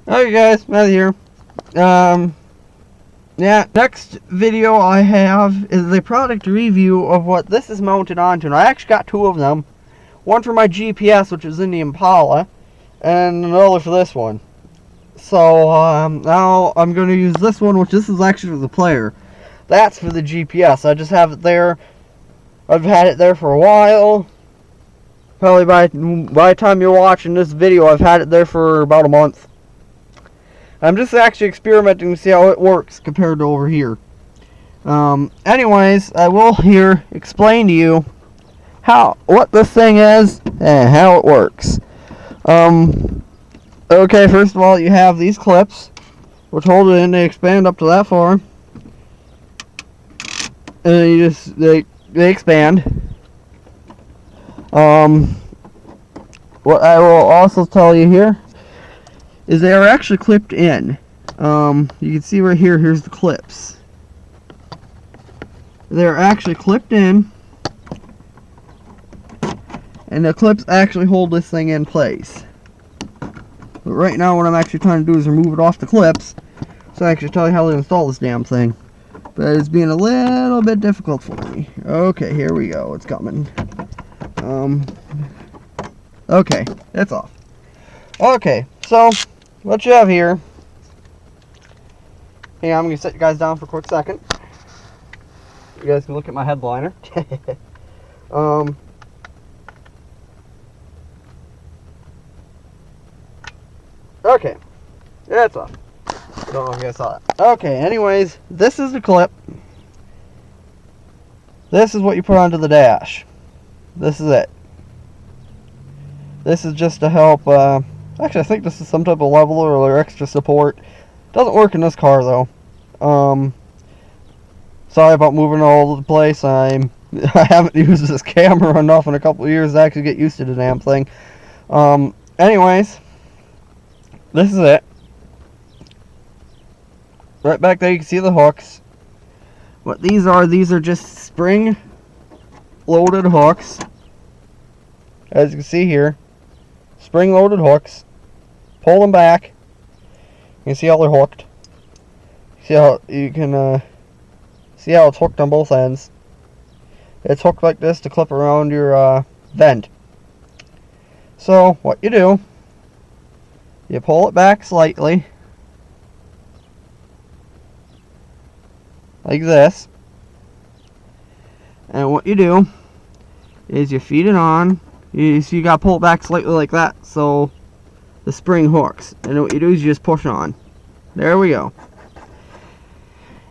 Hey guys, Matt here. Yeah, next video I have is a product review of what this is mounted onto. And I actually got two of them. One for my GPS, which is in the Impala, and another for this one. So, now I'm going to use this one, which this is actually for the player. That's for the GPS. I just have it there. I've had it there for a while. Probably by the time you're watching this video, I've had it there for about a month. I'm just actually experimenting to see how it works compared to over here. Anyways, I will here explain to you what this thing is and how it works. Okay, first of all, you have these clips, which hold it in. They expand up to that far, and then you just they expand. What I will also tell you here is they are actually clipped in. You can see right here, here's the clips. They're actually clipped in, and the clips actually hold this thing in place. But right now what I'm actually trying to do is remove it off the clips, so I actually tell you how to install this damn thing. But it's being a little bit difficult for me. Okay, here we go, it's coming. Okay, it's off. Okay, so what you have here, hang on, I'm going to set you guys down for a quick second. You guys can look at my headliner. Okay, that's off. I don't know if you guys saw that. Okay, anyways, this is the clip. This is what you put onto the dash. This is it. This is just to help, actually I think this is some type of leveler or extra support. Doesn't work in this car though. Sorry about moving all over the place. I haven't used this camera enough in a couple of years to actually get used to the damn thing. Anyways, this is it. Right back there you can see the hooks. What these are just spring loaded hooks. As you can see here, spring loaded hooks. Pull them back. You can see how they're hooked. See how you can see how it's hooked on both ends. It's hooked like this to clip around your vent. So what you do, you pull it back slightly, like this, and what you do is you feed it on. So you gotta pull it back slightly like that, so the spring hooks. And what you do is you just push on. There we go.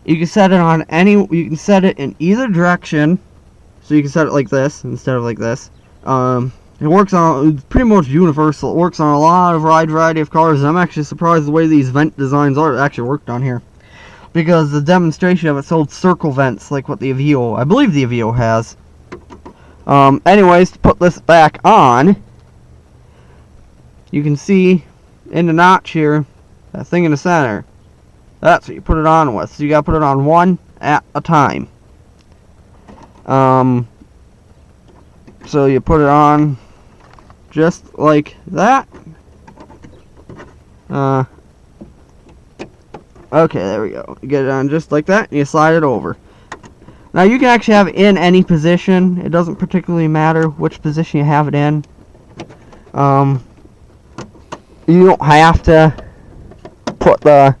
You can set it on you can set it in either direction. So you can set it like this instead of like this. It works on, it's pretty much universal. It works on a lot of wide variety of cars, and I'm actually surprised the way these vent designs are actually worked on here. Because the demonstration of it sold circle vents like what the Aveo, I believe the Aveo has. Anyways, to put this back on, you can see in the notch here, that thing in the center. That's what you put it on with. So you gotta put it on one at a time. So you put it on just like that. Okay, there we go. You get it on just like that, and you slide it over. Now you can actually have it in any position. It doesn't particularly matter which position you have it in. You don't have to put the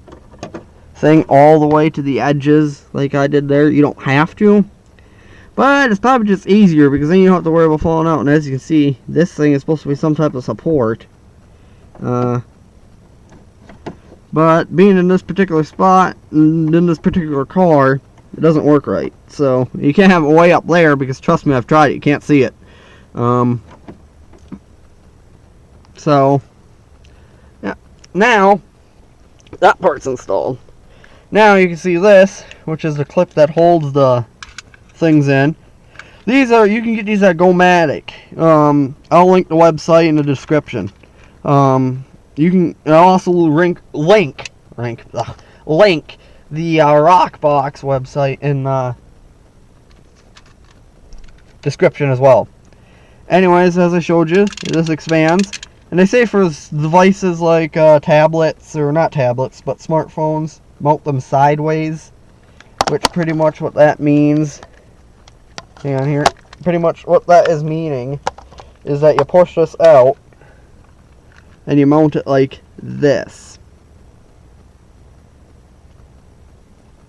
thing all the way to the edges like I did there. You don't have to. But it's probably just easier because then you don't have to worry about falling out. And as you can see, this thing is supposed to be some type of support. But being in this particular spot, in this particular car, it doesn't work right. So you can't have it way up there because trust me, I've tried it. You can't see it. So yeah. Now that part's installed. Now you can see this, which is the clip that holds the things in. These are, you can get these at Gomadic. I'll link the website in the description. You can, I'll also link the Rockbox website in the description as well. Anyways, as I showed you, this expands. And they say for devices like tablets, or not tablets, but smartphones, mount them sideways, which pretty much what that means, hang on here, pretty much what that is meaning is that you push this out and you mount it like this.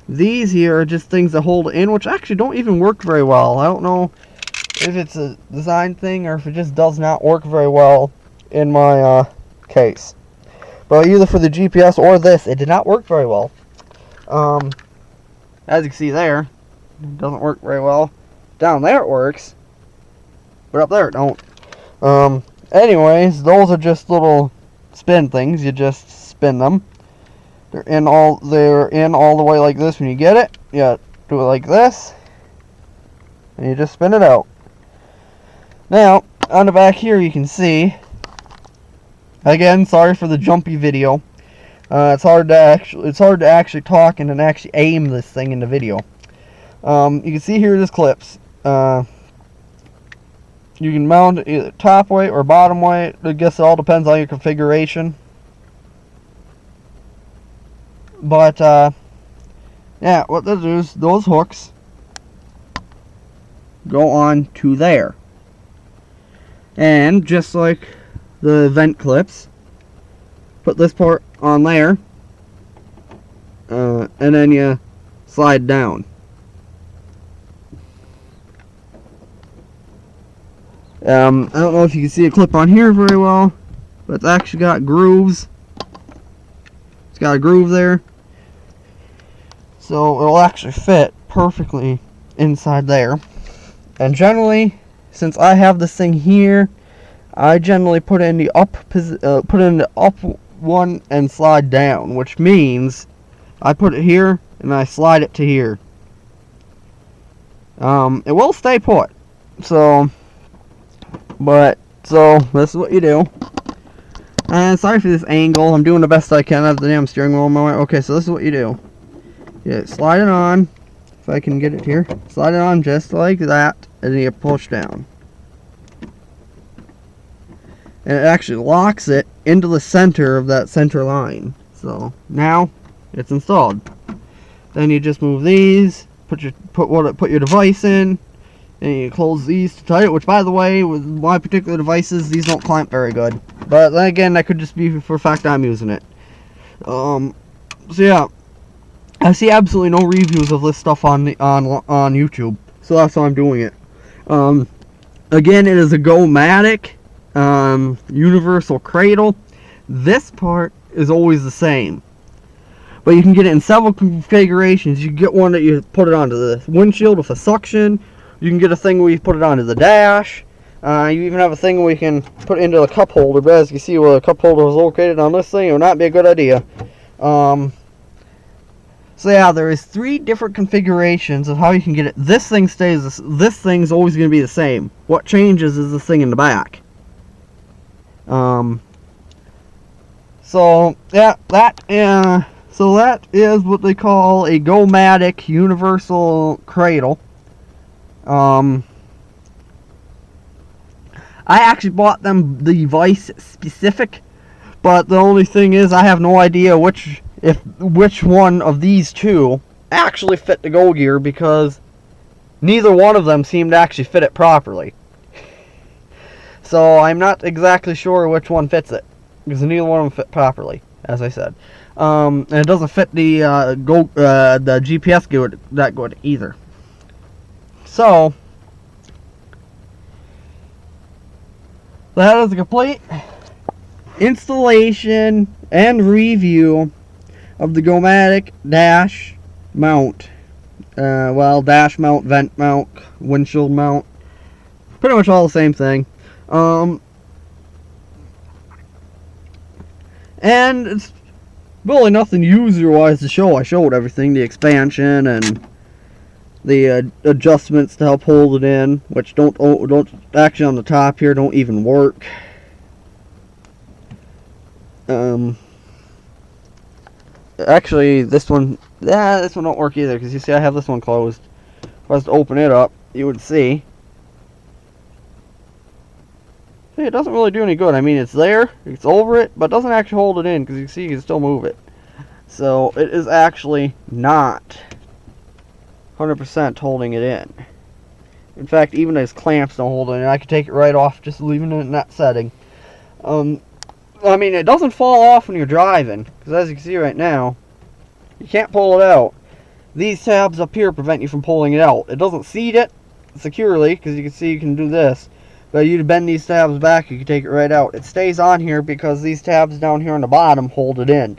These here are just things that hold it in, which actually don't even work very well. I don't know if it's a design thing or if it just does not work very well in my case. But either for the GPS or this, it did not work very well. As you can see there, it doesn't work very well. Down there it works, but up there it don't. Anyways, those are just little spin things. You just spin them. They're in all the way like this when you get it. You do it like this, and you just spin it out. Now, on the back here you can see, again, sorry for the jumpy video. It's hard to actually talk and then actually aim this thing in the video. You can see here this clips. You can mount it either top way or bottom way. I guess it all depends on your configuration. But yeah, what this is, those hooks go on to there. And just like the vent clips, put this part on there, and then you slide down. I don't know if you can see a clip on here very well, but it's actually got grooves. It's got a groove there, so it'll actually fit perfectly inside there. And generally, since I have this thing here, I generally put it in the up one and slide down, which means I put it here and I slide it to here. It will stay put, so this is what you do. And sorry for this angle, I'm doing the best I can. I have the damn steering wheel on my way. Okay, so this is what you do. You slide it on, if I can get it here. Slide it on just like that, and then you push down. And it actually locks it into the center of that center line. So now it's installed. Then you just move these, put your device in, and you close these to tight. Which, by the way, with my particular devices, these don't clamp very good. But then again, that could just be for the fact I'm using it. So yeah, I see absolutely no reviews of this stuff on YouTube. So that's why I'm doing it. Again, it is a Gomadic universal cradle. This part is always the same, but you can get it in several configurations. You can get one that you put it onto the windshield with a suction. You can get a thing where you put it onto the dash. You even have a thing where you can put it into a cup holder, but as you can see where the cup holder is located on this thing, it would not be a good idea. So yeah, there is 3 different configurations of how you can get it. This thing's always going to be the same. What changes is this thing in the back. So yeah, that is what they call a Gomadic universal cradle. I actually bought them device specific, but the only thing is I have no idea which one of these two actually fit the Go Gear, because neither one of them seemed to actually fit it properly. So I'm not exactly sure which one fits it, because neither one of them fit properly, as I said. And it doesn't fit the the GPS that good either. So that is a complete installation and review of the Gomadic dash mount. Dash mount, vent mount, windshield mount. Pretty much all the same thing. And it's really nothing user-wise to show. I showed everything, the expansion and the adjustments to help hold it in, which don't actually on the top here don't even work. Actually, this one don't work either, because you see I have this one closed. If I was to open it up, you would see it doesn't really do any good. I mean, it's there, it's over it, but it doesn't actually hold it in, because you can see you can still move it. So it is actually not 100% holding it in. In fact, even those clamps don't hold it in. I could take it right off just leaving it in that setting. I mean, it doesn't fall off when you're driving, because as you can see right now, you can't pull it out. These tabs up here prevent you from pulling it out. It doesn't seat it securely, because you can see you can do this. But you bend these tabs back, you can take it right out. It stays on here because these tabs down here on the bottom hold it in.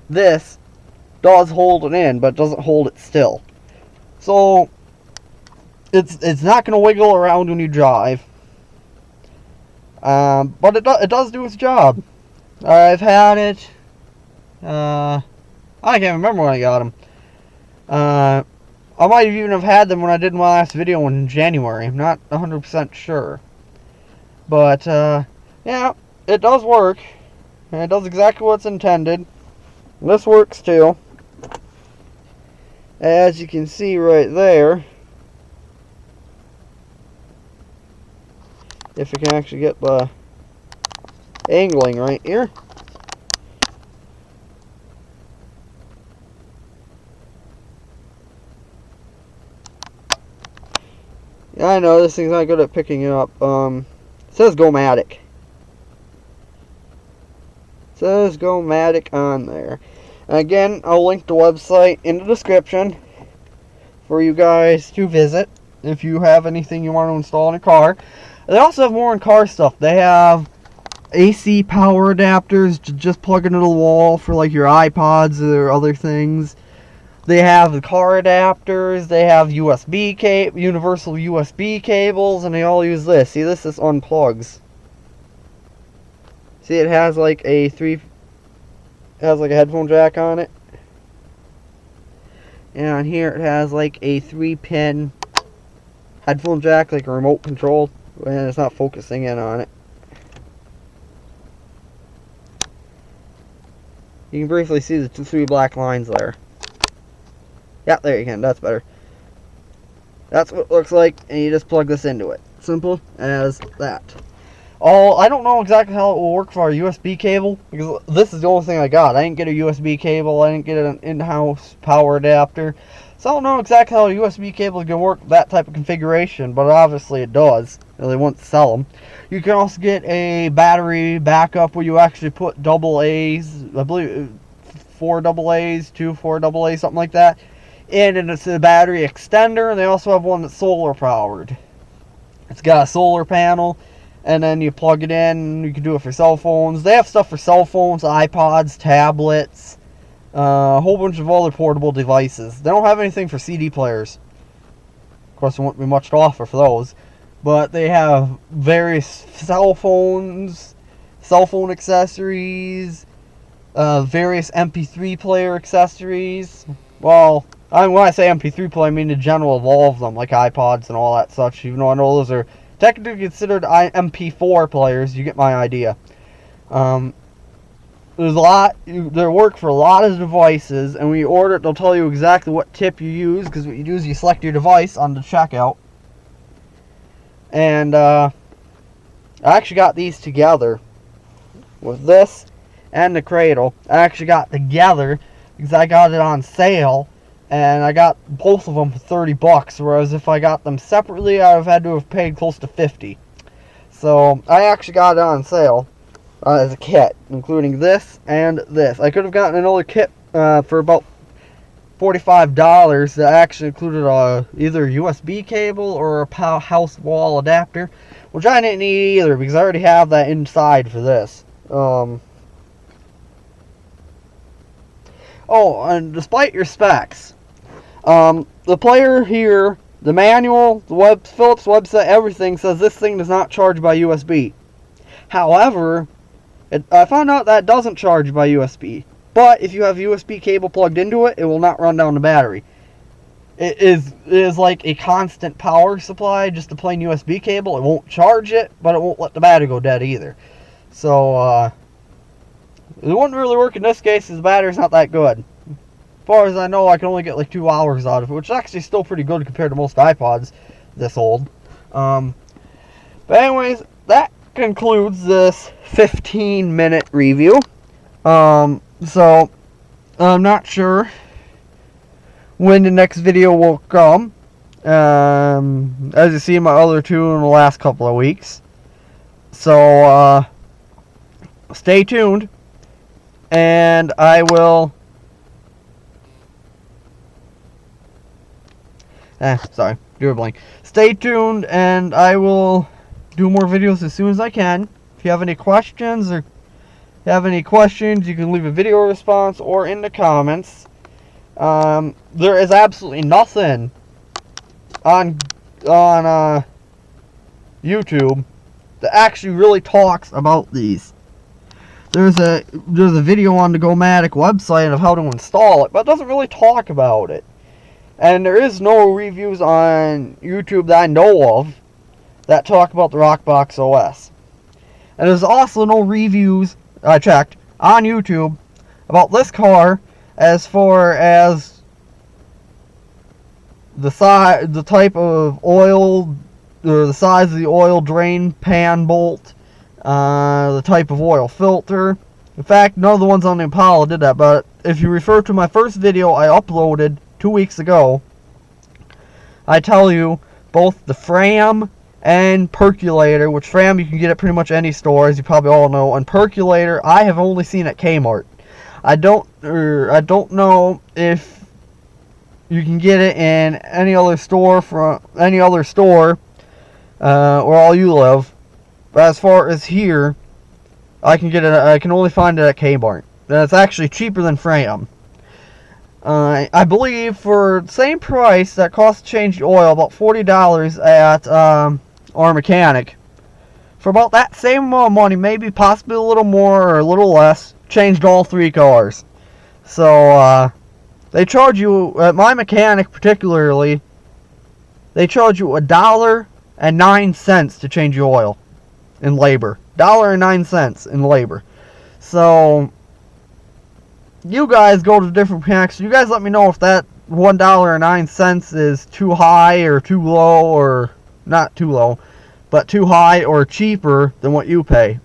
This does hold it in, but it doesn't hold it still. So it's not going to wiggle around when you drive. But it does do its job. I've had it. I can't remember when I got them. I might even have had them when I did my last video in January. I'm not 100% sure. But, yeah, it does work. And it does exactly what's intended. This works too. As you can see right there. If you can actually get the angling right here. Yeah, I know this thing's not good at picking it up. It says Gomadic. It says Gomadic on there. And again, I'll link the website in the description for you guys to visit if you have anything you want to install in a car. They also have more in car stuff. They have AC power adapters to just plug into the wall for like your iPods or other things. They have the car adapters. They have USB universal USB cables, and they all use this. See, this unplugs. See, it has like a headphone jack on it. And on here it has like a 3-pin headphone jack, like a remote control, and it's not focusing in on it. You can briefly see the 3 black lines there. Yeah, there you can. That's better. That's what it looks like, and you just plug this into it. Simple as that. I don't know exactly how it will work for our USB cable, because this is the only thing I got. I didn't get a USB cable. I didn't get an in-house power adapter. So I don't know exactly how a USB cable is going to work with that type of configuration, but obviously it does. They want to sell them. You can also get a battery backup where you actually put double A's, I believe 4 double A's, 4 double A's, something like that. And it's a battery extender, and they also have one that's solar powered. It's got a solar panel, and then you plug it in. You can do it for cell phones. They have stuff for cell phones, iPods, tablets, a whole bunch of other portable devices. They don't have anything for CD players. Of course, there won't be much to offer for those. But they have various cell phones, cell phone accessories, various MP3 player accessories. Well, when I say MP3 player, I mean the general of all of them, like iPods and all that such. Even though I know those are technically considered MP4 players, you get my idea. There's a lot. They work for a lot of devices, and when you order it, they'll tell you exactly what tip you use. Because what you do is you select your device on the checkout. And I actually got these together with this and the cradle. I actually got together because I got it on sale, and I got both of them for 30 bucks, whereas if I got them separately, I would have had to have paid close to 50. So I actually got it on sale as a kit, including this and this. I could have gotten another kit for about $45 that actually included either a USB cable or a house wall adapter, which I didn't need either because I already have that inside for this. Oh, and despite your specs, the player here, the manual, the Philips website, everything says this thing does not charge by USB. However, I found out that it doesn't charge by USB. But if you have USB cable plugged into it, it will not run down the battery. It is like a constant power supply, just a plain USB cable. It won't charge it, but it won't let the battery go dead either. So, it wouldn't really work in this case because the battery's not that good. As far as I know, I can only get like 2 hours out of it, which is actually still pretty good compared to most iPods this old. But anyways, that concludes this 15-minute review. So I'm not sure when the next video will come. As you see, my other two in the last couple of weeks. So stay tuned, and I will. Sorry, dribbling. Stay tuned, and I will do more videos as soon as I can. If you have any questions you can leave a video response or in the comments. There is absolutely nothing on YouTube that actually really talks about these. There's a video on the Gomadic website of how to install it, but it doesn't really talk about it. And there is no reviews on YouTube that I know of that talk about the Rockbox OS. And there's also no reviews, I checked, on YouTube about this car as far as the type of oil, or the size of the oil drain pan bolt, the type of oil filter. In fact, none of the ones on the Impala did that, but if you refer to my first video I uploaded 2 weeks ago, I tell you both the Fram and percolator, which Fram you can get at pretty much any store, as you probably all know, and percolator I have only seen at Kmart. I don't know if you can get it in any other store where all you live. But as far as here, I can only find it at Kmart. And it's actually cheaper than Fram. I believe for the same price that costs to change the oil, about $40 at our mechanic. For about that same amount of money, maybe possibly a little more or a little less, changed all 3 cars. So they charge you, at my mechanic particularly, they charge you $1.09 to change your oil in labor. $1.09 in labor. So you guys go to different mechanics. You guys let me know if that $1.09 is too high or too low, or not too low, but too high or cheaper than what you pay.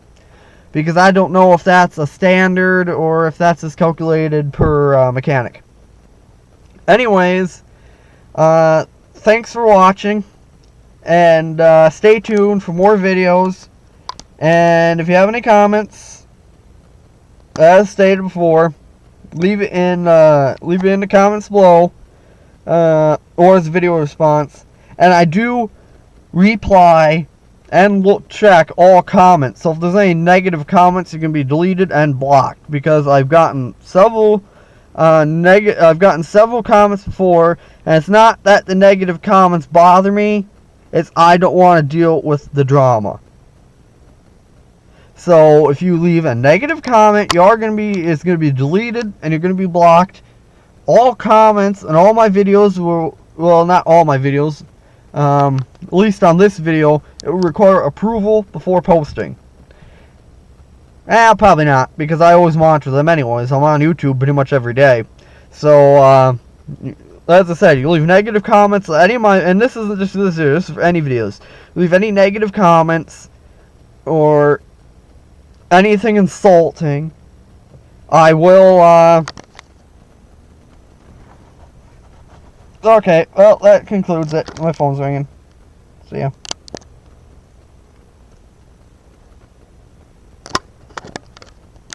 Because I don't know if that's a standard or if that's just calculated per mechanic. Anyways, thanks for watching, and stay tuned for more videos. And if you have any comments, as stated before, leave it in the comments below, or as a video response. And I do reply and check all comments. So if there's any negative comments, it can be deleted and blocked, because I've gotten several comments before, and it's not that the negative comments bother me, it's I don't want to deal with the drama. So if you leave a negative comment, it's going to be deleted and you're going to be blocked. All comments and all my videos well, not all my videos, at least on this video, it will require approval before posting. Probably not, because I always monitor them anyways. I'm on YouTube pretty much every day. So, as I said, you leave negative comments, and this isn't just this video, this is for any videos. Leave any negative comments, or anything insulting, I will, okay, well, that concludes it. My phone's ringing. See ya.